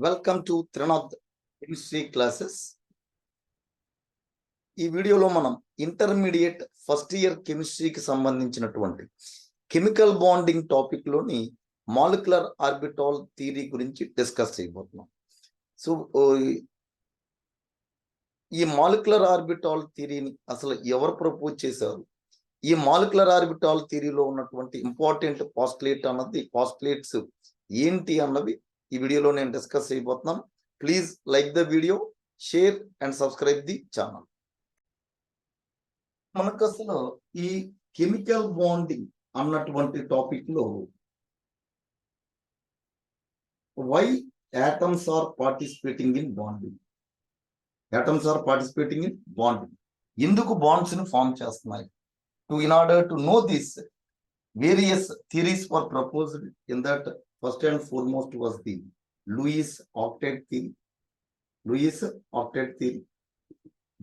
Welcome to Trinath chemistry classes. ఈ వీడియోలో మనం ఇంటర్మీడియట్ ఫస్ట్ ఇయర్ కెమిస్ట్రీకి సంబంధించినటువంటి కెమికల్ బాండింగ్ టాపిక్ లోని మాలిక్యులర్ ఆర్బిటాల్ థియరీ గురించి డిస్కస్ చేయబోతున్నాం. సో ఈ మాలిక్యులర్ ఆర్బిటాల్ థియరీని అసలు ఎవరు ప్రపోజ్ చేశారు, ఈ మాలిక్యులర్ ఆర్బిటాల్ థియరీలో ఉన్నటువంటి ఇంపార్టెంట్ పాస్టులేట్ అన్నది పాస్టులేట్స్ ఏంటి అన్నవి ఈ వీడియోలో నేను డిస్కస్ చేయబోతున్నాను. Please like the video, share and subscribe the channel. మనకు అసలు ఈ కెమికల్ బాండింగ్ అన్నటువంటి టాపిక్ లో why atoms are participating in bonding, ఎందుకు బాండ్స్ ని ఫామ్ చేస్తున్నాయి. In order to know this, various theories were proposed. In that, first and foremost was the Lewis octet theory.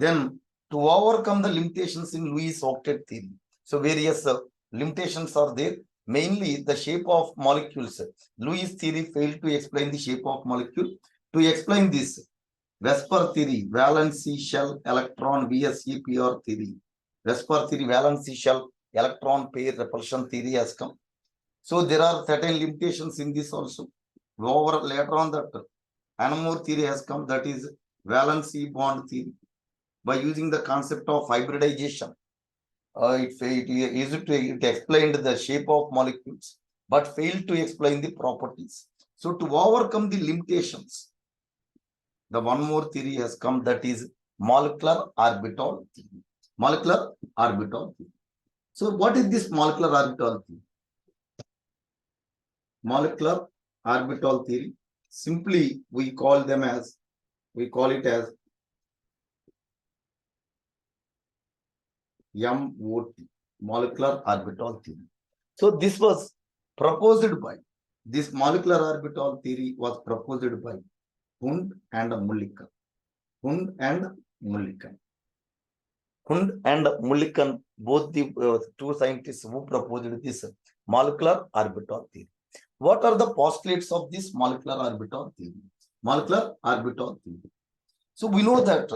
Then, to overcome the limitations in Lewis octet theory, so various limitations are there. Mainly the shape of molecules. Lewis theory failed to explain the shape of molecule. To explain this, Vesper theory, valency shell electron VSEPR theory, Vesper theory, valency shell electron pair repulsion theory has come. So there are certain limitations in this also. Later on that Anamore theory has come, that is valency bond theory. By using the concept of hybridization, it explained the shape of molecules but failed to explain the properties. So to overcome the limitations, the one more theory has come, that is molecular orbital theory. So what is this molecular orbital theory? Molecular orbital theory, simply we call it as MOT, molecular orbital theory. So this molecular orbital theory was proposed by Hund and Mulliken, both the two scientists who proposed this molecular orbital theory. What are the postulates of this molecular orbital theory? So we know that,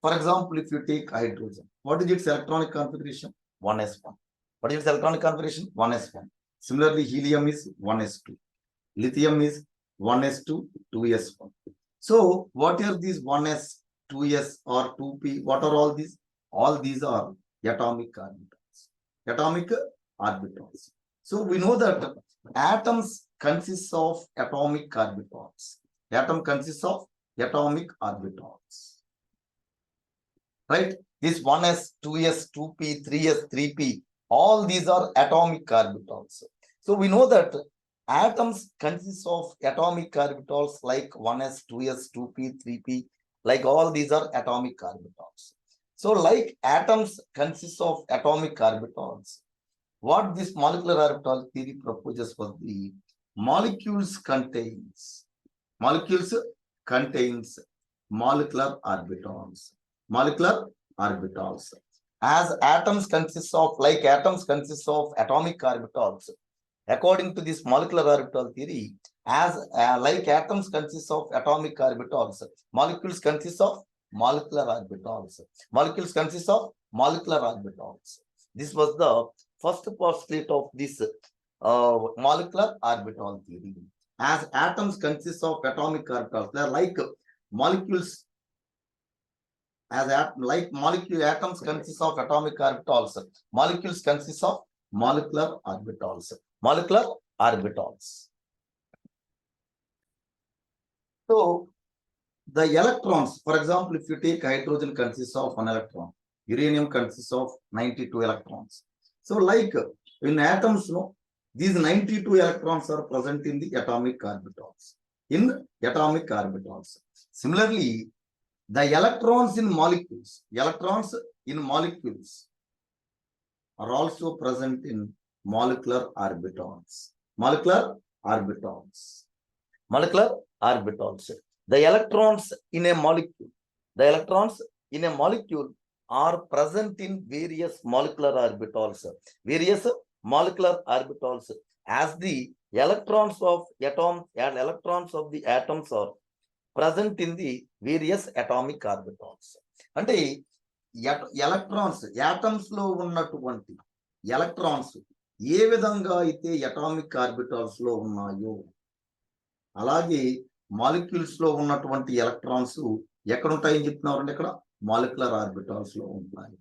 for example, if you take hydrogen, what is its electronic configuration? 1s1. What is its electronic configuration? 1s1. Similarly, helium is 1s2. Lithium is 1s2, 2s1. So what are these 1s, 2s or 2p? What are all these? All these are atomic orbitals. So we know that atoms consist of atomic orbitals. Right? This 1s, 2s, 2p, 3s, 3p, all these are atomic orbitals. So we know that atoms consist of atomic orbitals like 1s, 2s, 2p, 3p, like all these are atomic orbitals. So like atoms consist of atomic orbitals, what this molecular orbital theory proposes was the molecules contains molecular orbitals. As atoms consist of atomic orbitals, according to this molecular orbital theory, as like atoms consist of atomic orbitals, molecules consist of molecular orbitals. This was the first postulate of this molecular orbital theory. As atoms consist of atomic orbitals, they are like molecules. Atoms consist of atomic orbitals, molecules consist of molecular orbitals. So the electrons, for example, if you take hydrogen consists of 1 electron, uranium consists of 92 electrons. So like in atoms, these 92 electrons are present in the atomic orbitals. Similarly, the electrons in molecules are also present in molecular orbitals. The electrons in a molecule are present in various molecular orbitals as the electrons of atoms and electrons of the atoms are present in the various atomic orbitals. అంటే electrons atoms లో ఉన్నటువంటి electrons ఏ విధంగా అయితే atomic orbitals లో ఉన్నాయో అలాగే molecules లో ఉన్నటువంటి ఎలక్ట్రాన్స్ ఎక్కడ ఉంటాయని చెప్తున్నారండి? ఇక్కడ మాలిక్యులర్ ఆర్బిటాల్స్ లో ఉంటాయి.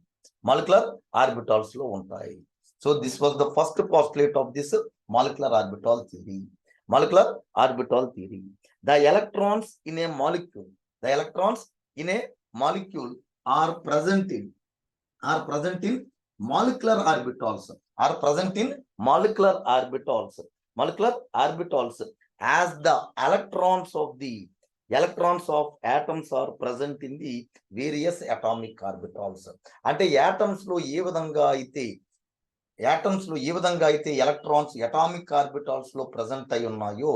మాలిక్యులర్ ఆర్బిటాల్స్ లో ఉంటాయి. So this was the first postulate of this molecular orbital theory. Molecular orbital theory. The electrons in a molecule, the electrons in a molecule are present in molecular orbitals, are present in molecular orbitals, molecular orbitals, as the electrons of atoms are present in the various atomic orbitals. అంటే atoms లో ఏ విధంగా అయితే electrons atomic orbitals లో present అయి ఉన్నాయో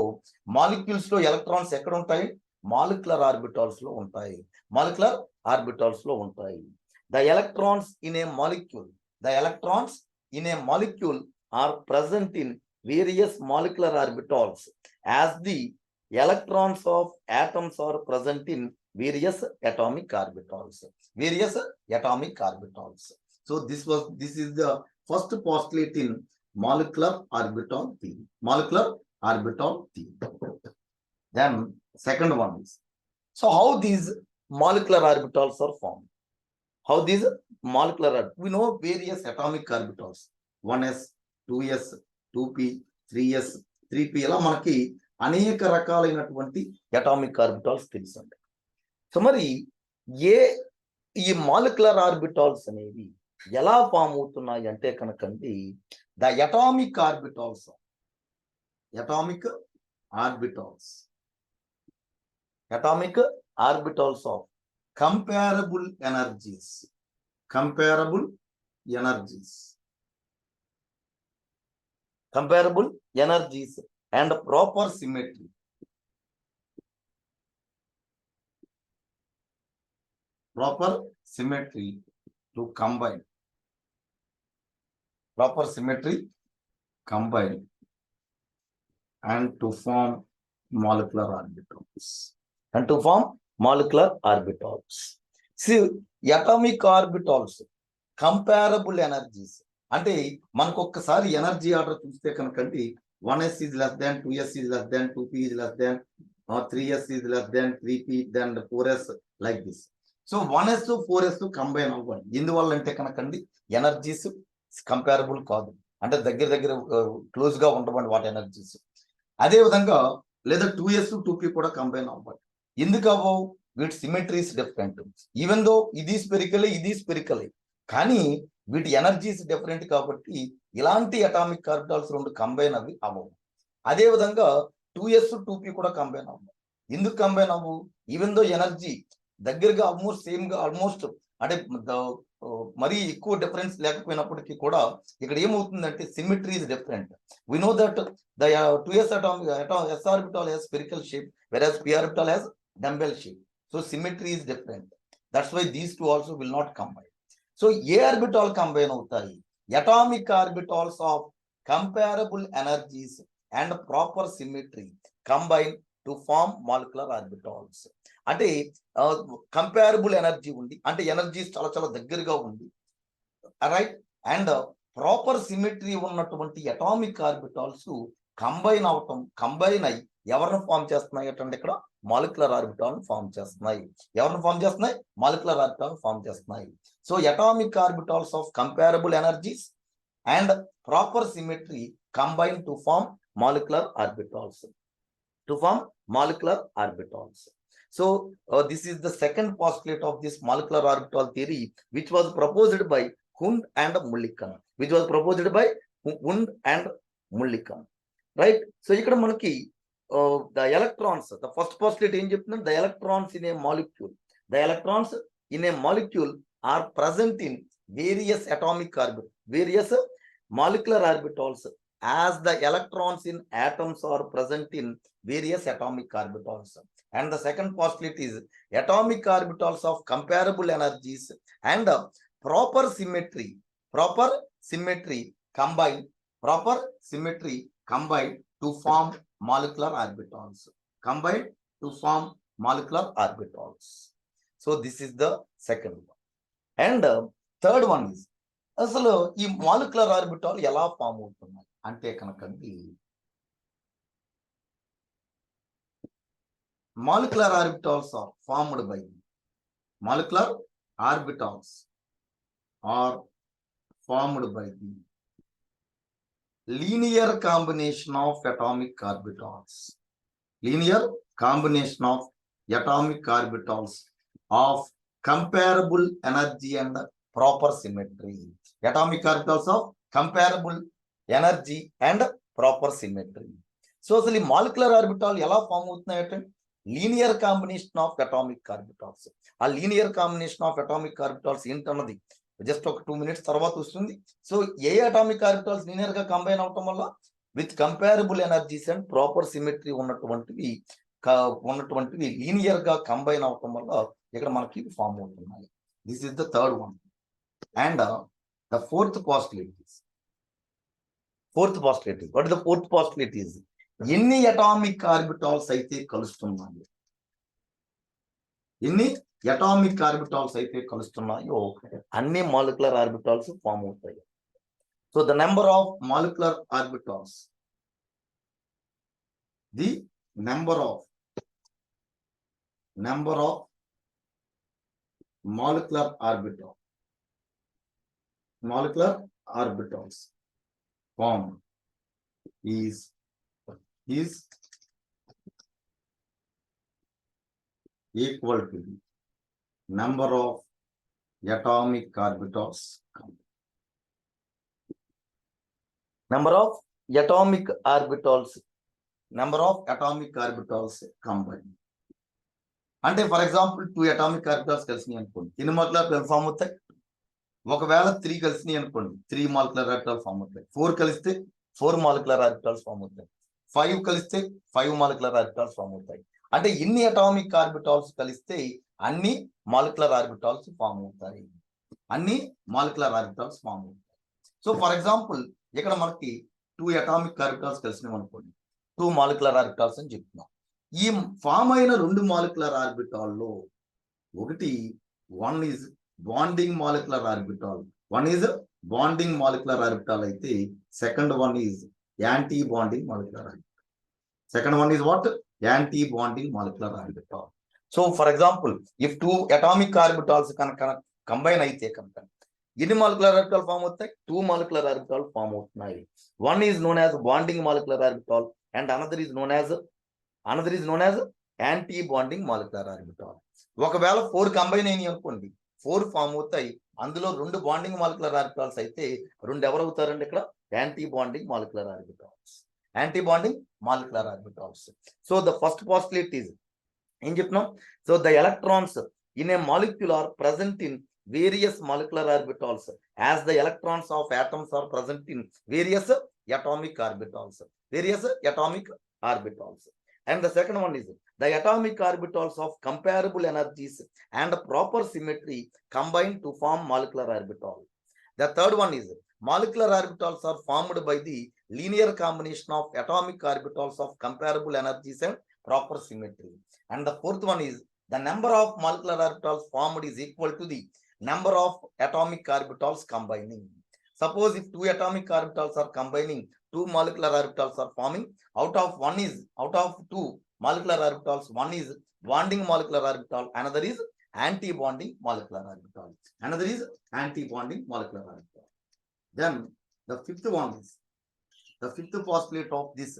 molecules లో electrons ఎక్కడ ఉంటాయి? మాలిక్యులర్ ఆర్బిటాల్స్ లో ఉంటాయి. మాలిక్యులర్ ఆర్బిటాల్స్ లో ఉంటాయి. The electrons in a molecule are present in various molecular orbitals as the electrons of atoms are present in various atomic orbitals. So this is the first postulate in molecular orbital theory. Then second one is, so how these molecular orbitals are formed? We know various atomic orbitals, 1s, 2s, 2p, 3s, 3p ఇలా మనకి అనేక రకాలైనటువంటి atomic orbitals తెలుసండి. So మరి ఈ molecular orbitals అనేవి ఎలా form అవుతున్నాయి అంటే కనుకండి, the atomic orbitals of comparable energies and proper symmetry to combine and to form molecular orbitals. See, atomic orbitals, comparable energies. అంటే మనకు ఒక్కసారి ఎనర్జీ ఆర్డర్ చూస్తే కనుకండి 1s is less than 2s is less than 2p is less than 3s is less than 3p then 4s like this. So 1s 4s combine అవ్వాలి. ఎందువల్ల అంటే కనుకండి energies comparable కాదు, అంటే దగ్గర క్లోజ్ గా ఉండవండి వాటి ఎనర్జీస్. అదే విధంగా లేదా 2s 2p కూడా కంబైన్ అవ్వాలి. ఎందుకు అవ్వవు? వీటి సిమెట్రీస్ డిఫరెంట్. ఈవెన్ దో ఇది స్పెరికలే కానీ వీటి ఎనర్జీస్ డిఫరెంట్ కాబట్టి ఇలాంటి అటామిక్ ఆర్బిటాల్స్ రెండు కంబైన్ అవి అవ్వవు. అదే విధంగా 2s 2p కూడా కంబైన్ అవ్వవు. ఎందుకు కంబైన్ అవ్వవు? ఈవెన్ దో ఎనర్జీ దగ్గరగా ఆల్మోస్ట్ అంటే మరీ ఎక్కువ డిఫరెన్స్ లేకపోయినప్పటికీ కూడా ఇక్కడ ఏమవుతుందంటే symmetry is different. We know that the 2s s orbital has spherical shape whereas p orbital has dumbbell shape. So symmetry is different. That's why these two also will not combine. So ఏ orbital combine అవుతాయి? Atomic orbitals of comparable energies and proper symmetry combine to form molecular orbitals. అంటే comparable energy ఉంది, అంటే energies చాలా దగ్గరగా ఉంది, right, and proper symmetry ఉన్నటువంటి atomic orbitals combine అయి ఎవరిని ఫామ్ చేస్తున్నాయి అంటే ఇక్కడ మాలిక్యులర్ ఆర్బిటాల్ ఫామ్ చేస్తున్నాయి. మాలిక్యులర్ ఆర్బిటాల్ ఫామ్ చేస్తున్నాయి. So atomic orbitals of comparable energies and proper symmetry combine to form molecular orbitals. So this is the second postulate of this molecular orbital theory, which was proposed by Hund and Mulliken. Right? So ఇక్కడ మనకి the electrons, the first postulate ఏం చెప్తున్నారు? The electrons in a molecule are present in various molecular orbitals as the electrons in atoms are present in various atomic orbitals. And the second postulate is atomic orbitals of comparable energies and proper symmetry combine to form molecular orbitals. Combine to form molecular orbitals. So this is the second one. And third one is, అసలు ఈ molecular orbital ఎలా form అవుతున్నాయి అంటే కనుకండి, molecular orbitals are formed by molecular orbitals are formed by the linear combination of atomic orbitals. Linear combination of atomic orbitals of comparable energy and proper symmetry. Atomic orbitals of comparable energy and proper symmetry. So అసలు ఈ molecular orbital ఎలా form అవుతున్నాయంటే linear combination of atomic orbitals. ఆ linear combination of atomic orbitals ఏంటన్నది just ఒక 2 minutes తర్వాత వస్తుంది. So ఏ అటామిక్ ఆర్బిటాల్స్ లీనియర్ గా కంబైన్ అవటం వల్ల with comparable energies and proper symmetry ఉన్నటువంటివి లీనియర్ గా కంబైన్ అవటం వల్ల ఇక్కడ మనకి ఫామ్ అవుతున్నాయి. This is the third one. And the fourth postulate is what is the fourth postulate is ఎన్ని అటామిక్ ఆర్బిటాల్స్ అయితే కలుస్తున్నాయి, ఎన్ని అటామిక్ ఆర్బిటాల్స్ అయితే కలుస్తున్నాయో అన్ని మాలిక్యులర్ ఆర్బిటాల్స్ ఫామ్ అవుతాయి. So the number of molecular orbitals, the number of molecular orbitals formed is equal to the number of atomic orbitals. Number of atomic orbitals combined. అంటే for example 2 atomic orbitals కలిసినాయి అనుకోండి, ఎన్ని molecular form అవుతాయి? ఒకవేళ 3 కలిసినాయి అనుకోండి, 3 molecular orbitals form అవుతాయి. 4 కలిస్తే 4 molecular orbitals form అవుతాయి. 5 కలిస్తే 5 మాలిక్యులర్ ఆర్బిటాల్స్ ఫామ్ అవుతాయి. అంటే ఇన్ని అటామిక్ ఆర్బిటాల్స్ కలిస్తే అన్ని మాలిక్యులర్ ఆర్బిటాల్స్ ఫామ్ అవుతాయి. సో ఫర్ ఎగ్జాంపుల్ ఇక్కడ మనకి 2 అటామిక్ ఆర్బిటాల్స్ కలిసినాయి అనుకోండి, 2 మాలిక్యులర్ ఆర్బిటాల్స్ అని చెప్తున్నాం. ఈ ఫామ్ అయిన 2 మాలిక్యులర్ ఆర్బిటాల్లో ఒకటి one is bonding molecular orbital అయితే second one is anti bonding molecular orbital. So for example if 2 atomic orbitals కనుక కంబైన్ అయితే కనుక ఎన్ని మాలిక్యులర్ ఆర్బిటాల్ ఫామ్ అవుతాయి? 2 మాలిక్యులర్ ఆర్బిటాల్ ఫామ్ అవుతున్నాయి. One is known as bonding molecular orbital and another is known as anti bonding molecular orbital. ఒకవేళ 4 combine అయినాయి అనుకోండి, 4 form అవుతాయి. అందులో 2 బాండింగ్ మాలిక్యులర్ ఆర్బిటాల్స్ అయితే 2 ఎవరు అవుతారండి? ఇక్కడ anti bonding molecular orbitals. So the first postulate is ఏం చెప్తున్నాం? So the electrons in a molecule are present in various molecular orbitals as the electrons of atoms are present in various atomic orbitals. And the second one is the atomic orbitals of comparable energies and proper symmetry combine to form molecular orbital. The third one is molecular orbitals are formed by the linear combination of atomic orbitals of comparable energies and proper symmetry. And the fourth one is the number of molecular orbitals formed is equal to the number of atomic orbitals combining. Suppose if 2 atomic orbitals are combining, 2 molecular orbitals are forming. Out of 2 molecular orbitals, one is bonding molecular orbital, another is anti-bonding molecular orbital. Then the fifth one is the fifth postulate of this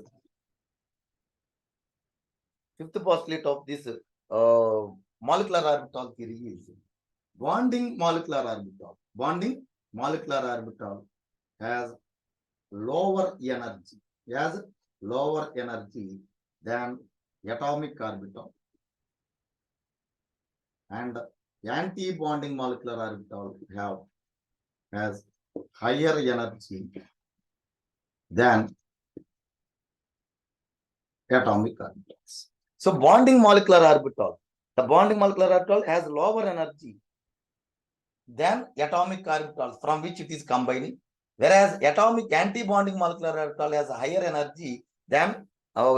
molecular orbital theory is bonding molecular orbital has lower energy than atomic orbital, and anti-bonding molecular orbital has higher energy than atomic orbitals. So the bonding molecular orbital has lower energy than atomic orbitals from which it is combining, whereas atomic anti-bonding molecular orbital has a higher energy than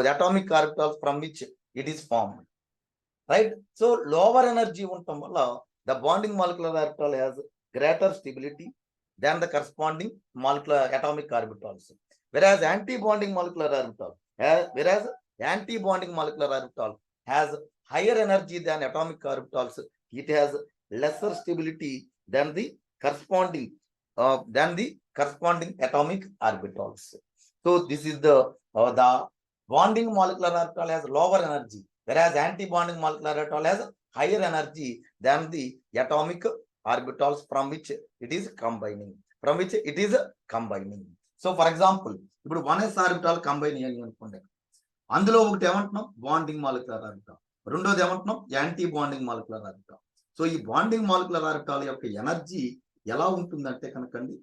the atomic orbitals from which it is formed. Right? So lower energy untam valla the bonding molecular orbital has greater stability than the corresponding molecular atomic orbitals. Whereas anti-bonding molecular orbital has higher energy than atomic orbitals. It has lesser stability than the corresponding atomic orbitals. So this is the bonding molecular orbital has lower energy, whereas anti-bonding molecular orbital has higher energy than the atomic orbitals from which it is combining. So for example, ఇప్పుడు 1s orbital combine అయ్యాయి అనుకోండి, అందులో ఒకటి ఏమంటున్నాం bonding molecular orbital, రెండోది ఏమంటున్నాం anti bonding molecular orbital. So ఈ bonding molecular orbital యొక్క ఎనర్జీ ఎలా ఉంటుందంటే కనుకండి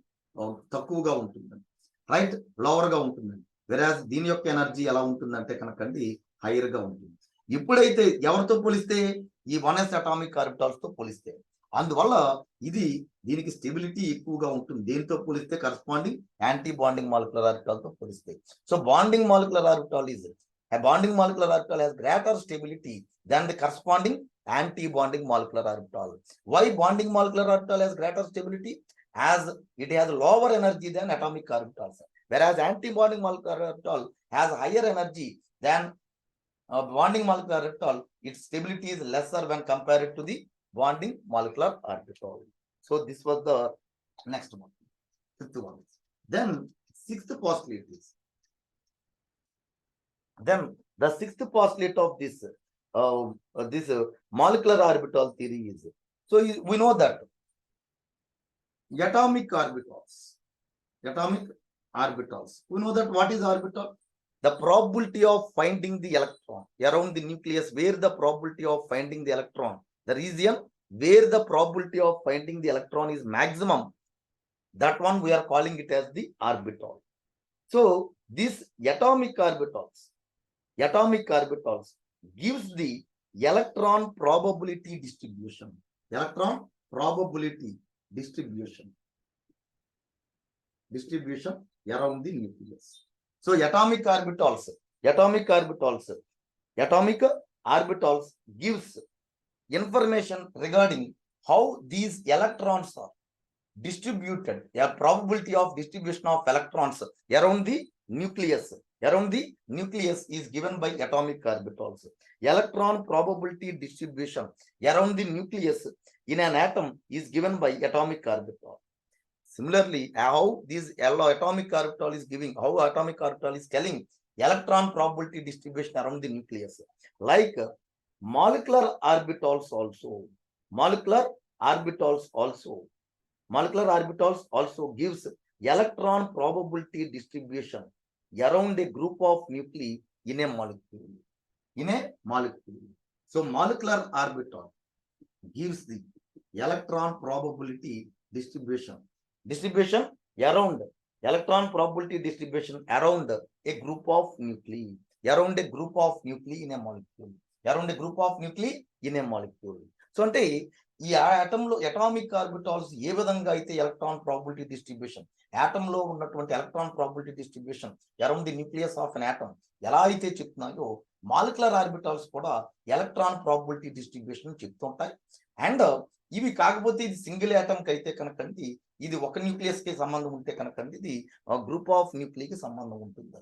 తక్కువగా ఉంటుందండి, రైట్, లోవర్ గా ఉంటుందండి. వెరాజ్ దీని యొక్క ఎనర్జీ ఎలా ఉంటుందంటే కనుకండి హైయర్ గా ఉంటుంది. ఎప్పుడైతే ఎవరితో పోలిస్తే ఈ 1s అటామిక్ ఆర్బిటాల్స్ తో పోలిస్తే, అందువల్ల ఇది దీనికి స్టెబిలిటీ ఎక్కువగా ఉంటుంది దేనితో పోలిస్తే corresponding anti bonding molecular orbital తో పోలిస్తే. So bonding molecular orbital is a bonding molecular orbital has greater stability than the corresponding anti-bonding molecular orbital. Why bonding molecular orbital has greater stability? As it has lower energy than atomic orbitals, whereas anti-bonding molecular orbital has higher energy than bonding molecular orbital. Its stability is lesser when compared to the bonding molecular orbital. So this was the next one, fifth one. Then sixth postulate is, then the sixth postulate of this molecular orbital theory is, so we know that atomic orbitals, we know that what is orbital? The probability of finding the electron around the nucleus, where the probability of finding the electron, the region where the probability of finding the electron is maximum, that one we are calling it as the orbital. So these atomic orbitals gives the electron probability distribution around the nucleus. So atomic orbitals gives information regarding how these electrons are distributed, a probability of distribution of electrons around the nucleus is given by atomic orbitals. Electron probability distribution around the nucleus in an atom is given by atomic orbital. Similarly, how this atomic orbital is telling electron probability distribution around the nucleus, like molecular orbitals also gives electron probability distribution around a group of nuclei in a molecule. So molecular orbital gives the electron probability distribution around a group of nuclei in a molecule. So ante ఈ ఆటంలో atomic orbitals ఏ విధంగా అయితే electron probability distribution, ఆటంలో ఉన్నటువంటి electron probability distribution around the nucleus of an atom ఎలా అయితే చెప్తున్నాయో, molecular orbitals కూడా electron probability distribution చెప్తుంటాయి. And ఇవి కాకపోతే ఇది సింగిల్ ఆటమ్ కి అయితే కనుకండి, ఇది ఒక న్యూక్లియస్ కి సంబంధం ఉంటే కనుకండి ఇది గ్రూప్ ఆఫ్ న్యూక్లియస్ కి సంబంధం ఉంటుంది,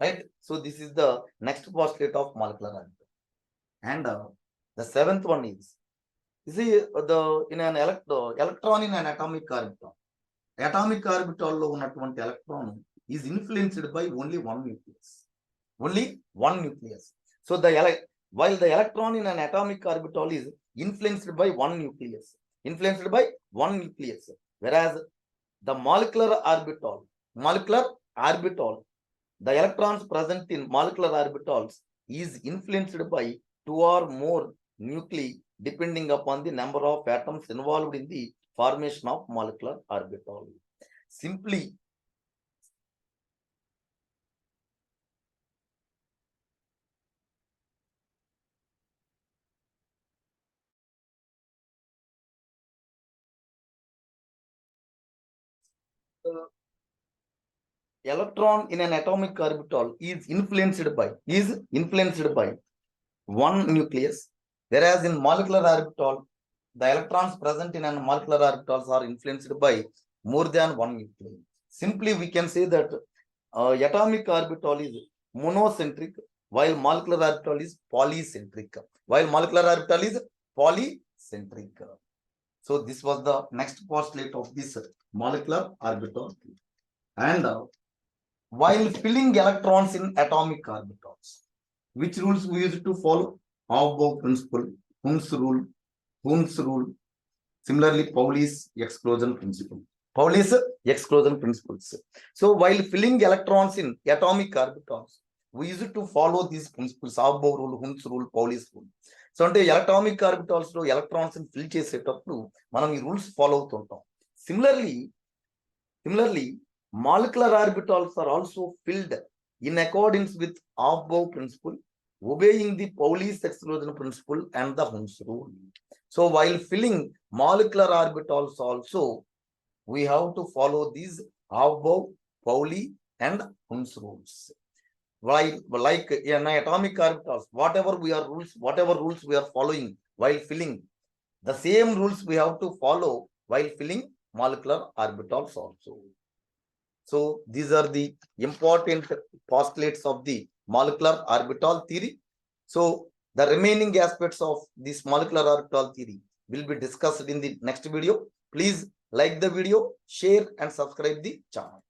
right. So this is the next postulate of molecular orbital. And the seventh one is, see in an electron in an atomic orbital, లో ఉన్నటువంటి electron is influenced by only one nucleus. So while the electron in an atomic orbital is influenced by one nucleus, whereas the molecular orbital, the electrons present in molecular orbitals is influenced by two or more nuclei depending upon the number of atoms involved in the formation of molecular orbital. Simply electron in an atomic orbital is influenced by one nucleus, whereas in molecular orbital, the electrons present in an molecular orbitals are influenced by more than one nucleus. Simply, we can say that atomic orbital is monocentric, while molecular orbital is polycentric. So this was the next postulate of this molecular orbital. And while filling electrons in atomic orbitals, which rules we used to follow? Aufbau principle, Hund's rule. Similarly, Pauli's exclusion principle. So while filling electrons in atomic orbitals, we used to follow these principles, Aufbau rule, Hund's rule, Pauli's rule. So అంటే electronic orbitals లో electrons fill చేసేటప్పుడు మనం ఈ rules follow అవుతుంటాం. Similarly molecular orbitals are also filled in accordance with Aufbau principle, obeying the Pauli's exclusion principle and the Hund's rule. So while filling molecular orbitals also, we have to follow these Aufbau, Pauli and Hund's rules. Like in atomic orbitals, whatever rules we are following while filling, the same rules we have to follow while filling molecular orbitals also. So these are the important postulates of the molecular orbital theory. So the remaining aspects of this molecular orbital theory will be discussed in the next video. Please like the video, share and subscribe the channel.